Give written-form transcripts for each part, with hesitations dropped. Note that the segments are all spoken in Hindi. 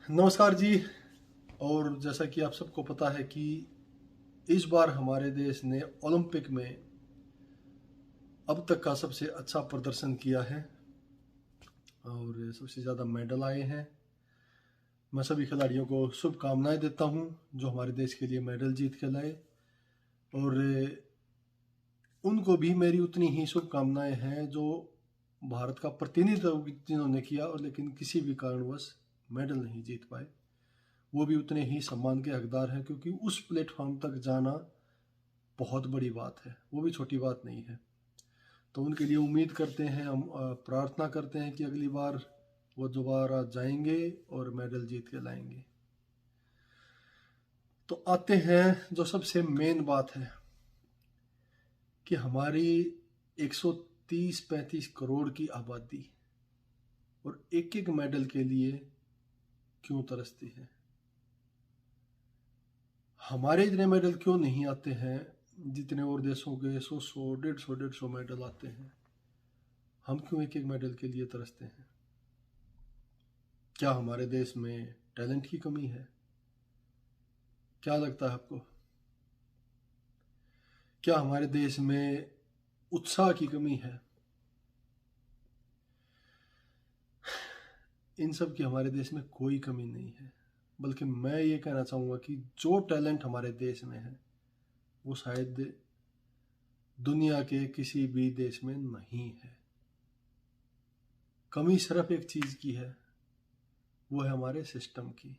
नमस्कार जी। और जैसा कि आप सबको पता है कि इस बार हमारे देश ने ओलंपिक में अब तक का सबसे अच्छा प्रदर्शन किया है और सबसे ज़्यादा मेडल आए हैं। मैं सभी खिलाड़ियों को शुभकामनाएं देता हूं जो हमारे देश के लिए मेडल जीत के लाए, और उनको भी मेरी उतनी ही शुभकामनाएं हैं जो भारत का प्रतिनिधित्व जिन्होंने किया और लेकिन किसी भी कारणवश मेडल नहीं जीत पाए। वो भी उतने ही सम्मान के हकदार हैं, क्योंकि उस प्लेटफॉर्म तक जाना बहुत बड़ी बात है, वो भी छोटी बात नहीं है। तो उनके लिए उम्मीद करते हैं, हम प्रार्थना करते हैं कि अगली बार वो दोबारा जाएंगे और मेडल जीत के लाएंगे। तो आते हैं जो सबसे मेन बात है कि हमारी 130-35 करोड़ की आबादी और एक एक मेडल के लिए क्यों तरसती है। हमारे इतने मेडल क्यों नहीं आते हैं जितने और देशों के 100-100, 150-150 मेडल आते हैं। हम क्यों एक एक मेडल के लिए तरसते हैं। क्या हमारे देश में टैलेंट की कमी है? क्या लगता है आपको? क्या हमारे देश में उत्साह की कमी है? इन सब की हमारे देश में कोई कमी नहीं है, बल्कि मैं ये कहना चाहूँगा कि जो टैलेंट हमारे देश में है वो शायद दुनिया के किसी भी देश में नहीं है। कमी सिर्फ एक चीज़ की है, वो है हमारे सिस्टम की।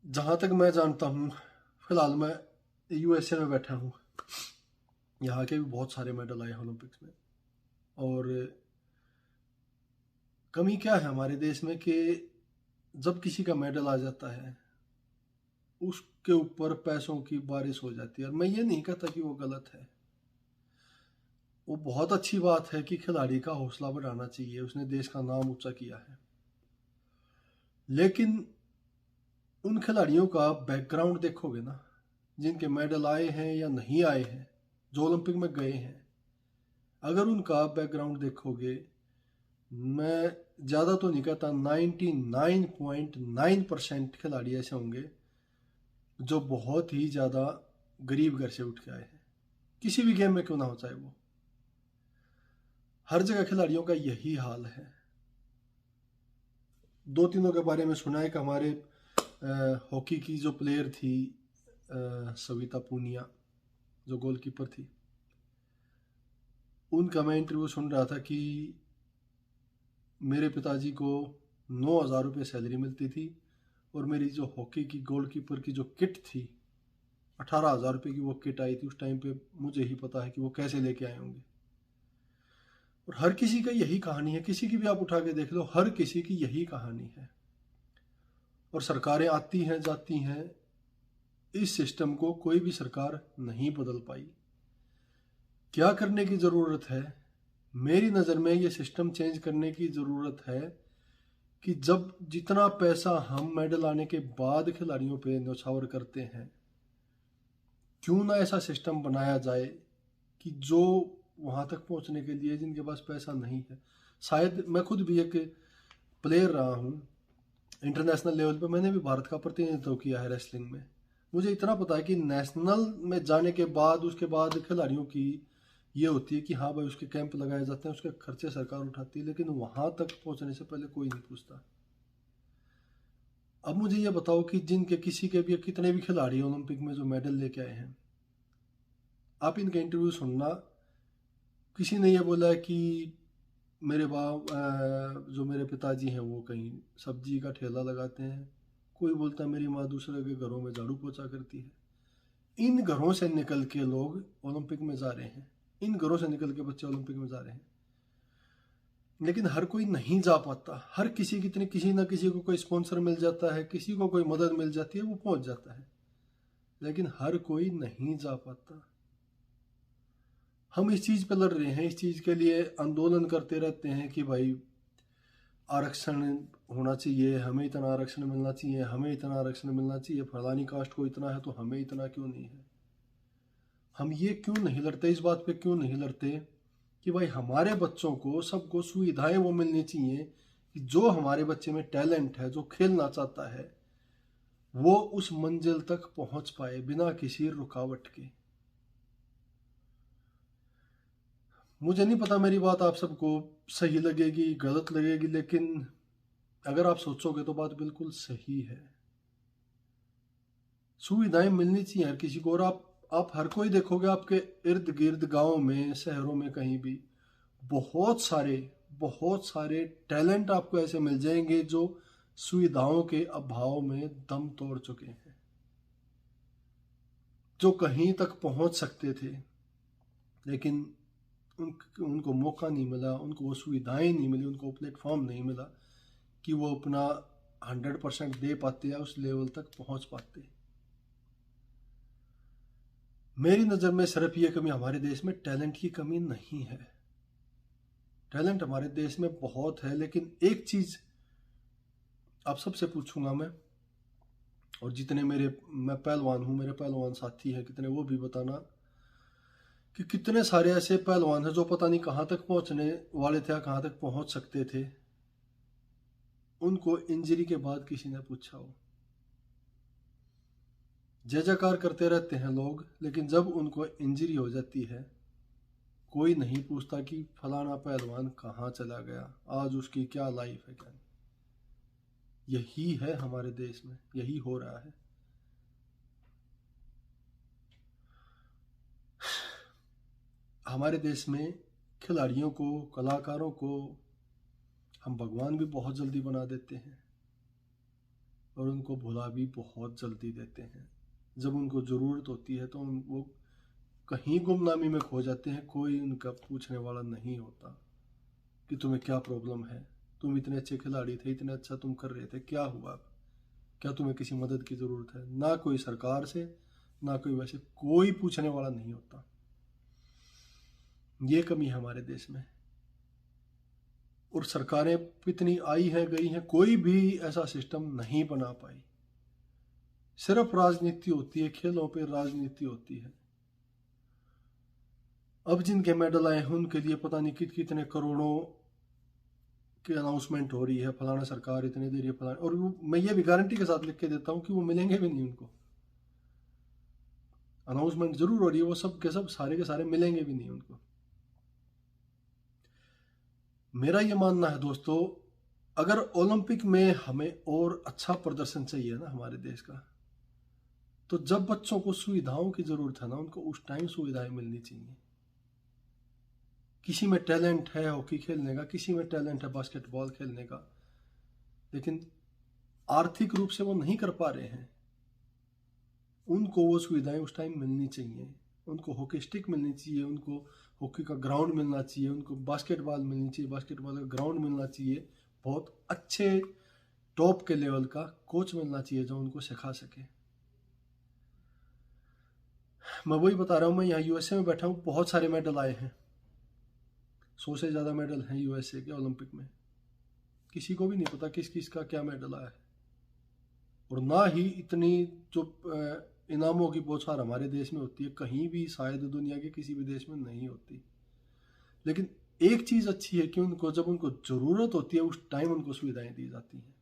जहाँ तक मैं जानता हूँ, फिलहाल मैं यूएसए में बैठा हूँ, यहाँ के भी बहुत सारे मेडल आए हैं ओलंपिक्स में। और कमी क्या है हमारे देश में कि जब किसी का मेडल आ जाता है उसके ऊपर पैसों की बारिश हो जाती है। और मैं ये नहीं कहता कि वो गलत है, वो बहुत अच्छी बात है कि खिलाड़ी का हौसला बढ़ाना चाहिए, उसने देश का नाम ऊंचा किया है। लेकिन उन खिलाड़ियों का बैकग्राउंड देखोगे ना, जिनके मेडल आए हैं या नहीं आए हैं, जो ओलंपिक में गए हैं, अगर उनका बैकग्राउंड देखोगे, मैं ज़्यादा तो नहीं कहता, 99.9% खिलाड़ी ऐसे होंगे जो बहुत ही ज़्यादा गरीब घर से उठ के आए हैं, किसी भी गेम में क्यों ना हो, चाहे वो। हर जगह खिलाड़ियों का यही हाल है। दो तीनों के बारे में सुना है कि हमारे हॉकी की जो प्लेयर थी सविता पूनिया, जो गोलकीपर थी, उनका मैं इंटरव्यू सुन रहा था कि मेरे पिताजी को 9,000 रुपये सैलरी मिलती थी और मेरी जो हॉकी की गोलकीपर की जो किट थी, 18,000 रुपये की वो किट आई थी उस टाइम पे। मुझे ही पता है कि वो कैसे लेके आए होंगे। और हर किसी का यही कहानी है, किसी की भी आप उठा के देख लो, हर किसी की यही कहानी है। और सरकारें आती हैं जाती हैं, इस सिस्टम को कोई भी सरकार नहीं बदल पाई। क्या करने की ज़रूरत है? मेरी नज़र में ये सिस्टम चेंज करने की ज़रूरत है कि जब जितना पैसा हम मेडल आने के बाद खिलाड़ियों पे न्यौछावर करते हैं, क्यों ना ऐसा सिस्टम बनाया जाए कि जो वहाँ तक पहुँचने के लिए जिनके पास पैसा नहीं है। शायद मैं खुद भी एक प्लेयर रहा हूँ, इंटरनेशनल लेवल पे मैंने भी भारत का प्रतिनिधित्व किया है रेसलिंग में। मुझे इतना पता है कि नेशनल में जाने के बाद उसके बाद खिलाड़ियों की ये होती है कि हाँ भाई, उसके कैंप लगाए जाते हैं, उसके खर्चे सरकार उठाती है, लेकिन वहाँ तक पहुँचने से पहले कोई नहीं पूछता। अब मुझे ये बताओ कि जिनके किसी के भी कितने भी खिलाड़ी ओलंपिक में जो मेडल लेके आए हैं, आप इनके इंटरव्यू सुनना, किसी ने ये बोला कि मेरे बाप जो मेरे पिताजी हैं वो कहीं सब्जी का ठेला लगाते हैं, कोई बोलता है मेरी माँ दूसरे के घरों में झाड़ू पोछा करती है। इन घरों से निकल के लोग ओलंपिक में जा रहे हैं, इन घरों से निकल के बच्चे ओलंपिक में जा रहे हैं। लेकिन हर कोई नहीं जा पाता। हर किसी कितने किसी ना किसी को कोई स्पॉन्सर मिल जाता है, किसी को कोई मदद मिल जाती है, वो पहुंच जाता है, लेकिन हर कोई नहीं जा पाता। हम इस चीज़ पर लड़ रहे हैं, इस चीज़ के लिए आंदोलन करते रहते हैं कि भाई आरक्षण होना चाहिए, हमें इतना आरक्षण मिलना चाहिए, हमें इतना आरक्षण मिलना चाहिए, फलानी कास्ट को इतना है तो हमें इतना क्यों नहीं है। हम ये क्यों नहीं लड़ते, इस बात पे क्यों नहीं लड़ते कि भाई हमारे बच्चों को, सबको सुविधाएं वो मिलनी चाहिए कि जो हमारे बच्चे में टैलेंट है, जो खेलना चाहता है, वो उस मंजिल तक पहुंच पाए बिना किसी रुकावट के। मुझे नहीं पता मेरी बात आप सबको सही लगेगी, गलत लगेगी, लेकिन अगर आप सोचोगे तो बात बिल्कुल सही है। सुविधाएं मिलनी चाहिए हर किसी को। और आप हर कोई देखोगे आपके इर्द गिर्द, गांव में, शहरों में, कहीं भी बहुत सारे टैलेंट आपको ऐसे मिल जाएंगे जो सुविधाओं के अभाव में दम तोड़ चुके हैं, जो कहीं तक पहुंच सकते थे लेकिन उनको मौका नहीं मिला, उनको वो सुविधाएं नहीं मिली, उनको प्लेटफॉर्म नहीं मिला कि वो अपना 100% दे पाते या उस लेवल तक पहुंच पाते। मेरी नज़र में सिर्फ ये कमी हमारे देश में टैलेंट की कमी नहीं है। टैलेंट हमारे देश में बहुत है, लेकिन एक चीज़ आप सबसे पूछूंगा मैं, और जितने मैं पहलवान हूँ, मेरे पहलवान साथी हैं कितने, वो भी बताना कि कितने सारे ऐसे पहलवान हैं जो पता नहीं कहाँ तक पहुँचने वाले थे या कहाँ तक पहुँच सकते थे, उनको इंजरी के बाद किसी ने पूछा हो। जय जयकार करते रहते हैं लोग, लेकिन जब उनको इंजरी हो जाती है कोई नहीं पूछता कि फलाना पहलवान कहाँ चला गया, आज उसकी क्या लाइफ है, क्या नहीं। यही है हमारे देश में, यही हो रहा है। हमारे देश में खिलाड़ियों को, कलाकारों को हम भगवान भी बहुत जल्दी बना देते हैं और उनको भुला भी बहुत जल्दी देते हैं। जब उनको ज़रूरत होती है तो वो कहीं गुमनामी में खो जाते हैं, कोई उनका पूछने वाला नहीं होता कि तुम्हें क्या प्रॉब्लम है, तुम इतने अच्छे खिलाड़ी थे, इतने अच्छा तुम कर रहे थे, क्या हुआ, क्या तुम्हें किसी मदद की ज़रूरत है। ना कोई सरकार से, ना कोई वैसे कोई पूछने वाला नहीं होता। ये कमी है हमारे देश में। और सरकारें इतनी आई हैं, गई हैं, कोई भी ऐसा सिस्टम नहीं बना पाई। सिर्फ राजनीति होती है, खेलों पे राजनीति होती है। अब जिनके मेडल आए हैं उनके लिए पता नहीं कितने करोड़ों की अनाउंसमेंट हो रही है, फलाना सरकार इतने दे रही है, फलाना, और मैं ये भी गारंटी के साथ लिख के देता हूँ कि वो मिलेंगे भी नहीं उनको। अनाउंसमेंट जरूर हो रही है, वो सब के सब सारे के सारे मिलेंगे भी नहीं उनको। मेरा ये मानना है दोस्तों, अगर ओलंपिक में हमें और अच्छा प्रदर्शन चाहिए ना हमारे देश का, तो जब बच्चों को सुविधाओं की जरूरत है ना, उनको उस टाइम सुविधाएं मिलनी चाहिए। किसी में टैलेंट है हॉकी खेलने का, किसी में टैलेंट है बास्केटबॉल खेलने का, लेकिन आर्थिक रूप से वो नहीं कर पा रहे हैं, उनको वो सुविधाएं उस टाइम मिलनी चाहिए। उनको हॉकी स्टिक मिलनी चाहिए, उनको हॉकी का ग्राउंड मिलना चाहिए, उनको बास्केटबॉल मिलनी चाहिए, बास्केटबॉल का ग्राउंड मिलना चाहिए, बहुत अच्छे टॉप के लेवल का कोच मिलना चाहिए जो उनको सिखा सके। मैं वही बता रहा हूँ, मैं यहाँ यूएसए में बैठा हूँ, बहुत सारे मेडल आए हैं, 100 से ज़्यादा मेडल हैं यूएसए के ओलंपिक में। किसी को भी नहीं पता किस किस का क्या मेडल आया है, और ना ही इतनी जो इनामों की बौछार हमारे देश में होती है, कहीं भी शायद दुनिया के किसी भी देश में नहीं होती। लेकिन एक चीज़ अच्छी है कि उनको जब उनको ज़रूरत होती है उस टाइम उनको सुविधाएं दी जाती हैं।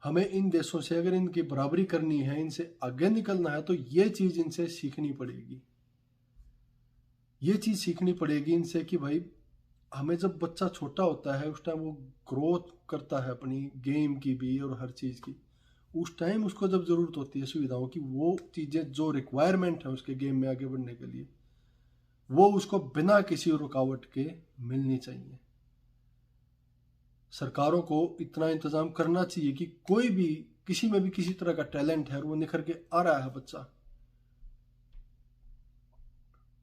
हमें इन देशों से अगर इनकी बराबरी करनी है, इनसे आगे निकलना है, तो ये चीज़ इनसे सीखनी पड़ेगी। ये चीज़ सीखनी पड़ेगी इनसे कि भाई हमें जब बच्चा छोटा होता है उस टाइम वो ग्रोथ करता है अपनी गेम की भी और हर चीज़ की, उस टाइम उसको जब ज़रूरत होती है सुविधाओं की, वो चीज़ें जो रिक्वायरमेंट है उसके गेम में आगे बढ़ने के लिए, वो उसको बिना किसी रुकावट के मिलनी चाहिए। सरकारों को इतना इंतज़ाम करना चाहिए कि कोई भी, किसी में भी किसी तरह का टैलेंट है और वो निखर के आ रहा है बच्चा,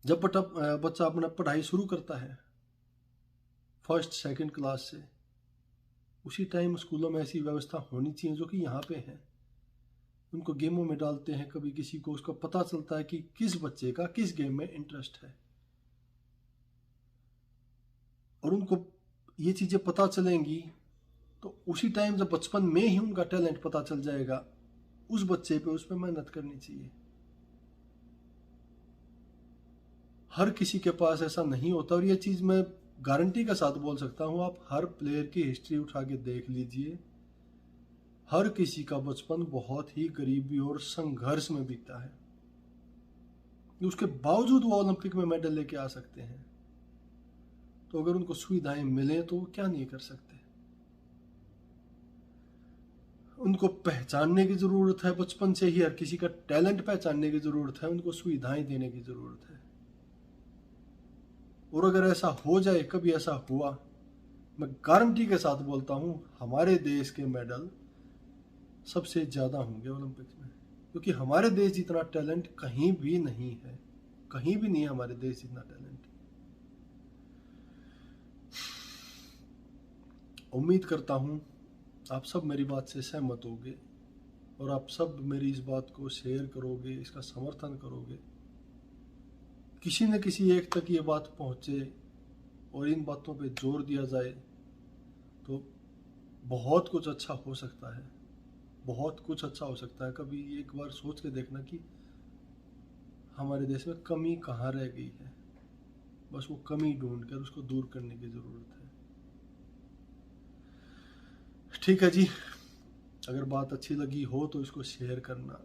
जब बच्चा अपना पढ़ाई शुरू करता है फर्स्ट सेकंड क्लास से, उसी टाइम स्कूलों में ऐसी व्यवस्था होनी चाहिए जो कि यहाँ पे है। उनको गेमों में डालते हैं, कभी किसी को उसका पता चलता है कि किस बच्चे का किस गेम में इंटरेस्ट है, और उनको ये चीज़ें पता चलेंगी तो उसी टाइम जब बचपन में ही उनका टैलेंट पता चल जाएगा, उस बच्चे पे उस पर मेहनत करनी चाहिए। हर किसी के पास ऐसा नहीं होता, और ये चीज़ मैं गारंटी के साथ बोल सकता हूँ, आप हर प्लेयर की हिस्ट्री उठा के देख लीजिए, हर किसी का बचपन बहुत ही गरीबी और संघर्ष में बीता है, उसके बावजूद वो ओलंपिक में मेडल लेके आ सकते हैं। तो अगर उनको सुविधाएं मिले तो वो क्या नहीं कर सकते। उनको पहचानने की जरूरत है, बचपन से ही हर किसी का टैलेंट पहचानने की जरूरत है, उनको सुविधाएं देने की जरूरत है। और अगर ऐसा हो जाए, कभी ऐसा हुआ, मैं गारंटी के साथ बोलता हूं हमारे देश के मेडल सबसे ज्यादा होंगे ओलंपिक्स में, क्योंकि हमारे देश जितना टैलेंट कहीं भी नहीं है, कहीं भी नहीं है हमारे देश जितना टैलेंट। उम्मीद करता हूं आप सब मेरी बात से सहमत होगे और आप सब मेरी इस बात को शेयर करोगे, इसका समर्थन करोगे, किसी न किसी एक तक ये बात पहुंचे और इन बातों पे जोर दिया जाए तो बहुत कुछ अच्छा हो सकता है, बहुत कुछ अच्छा हो सकता है। कभी एक बार सोच के देखना कि हमारे देश में कमी कहाँ रह गई है, बस वो कमी ढूंढ कर उसको दूर करने की जरूरत है। ठीक है जी, अगर बात अच्छी लगी हो तो इसको शेयर करना,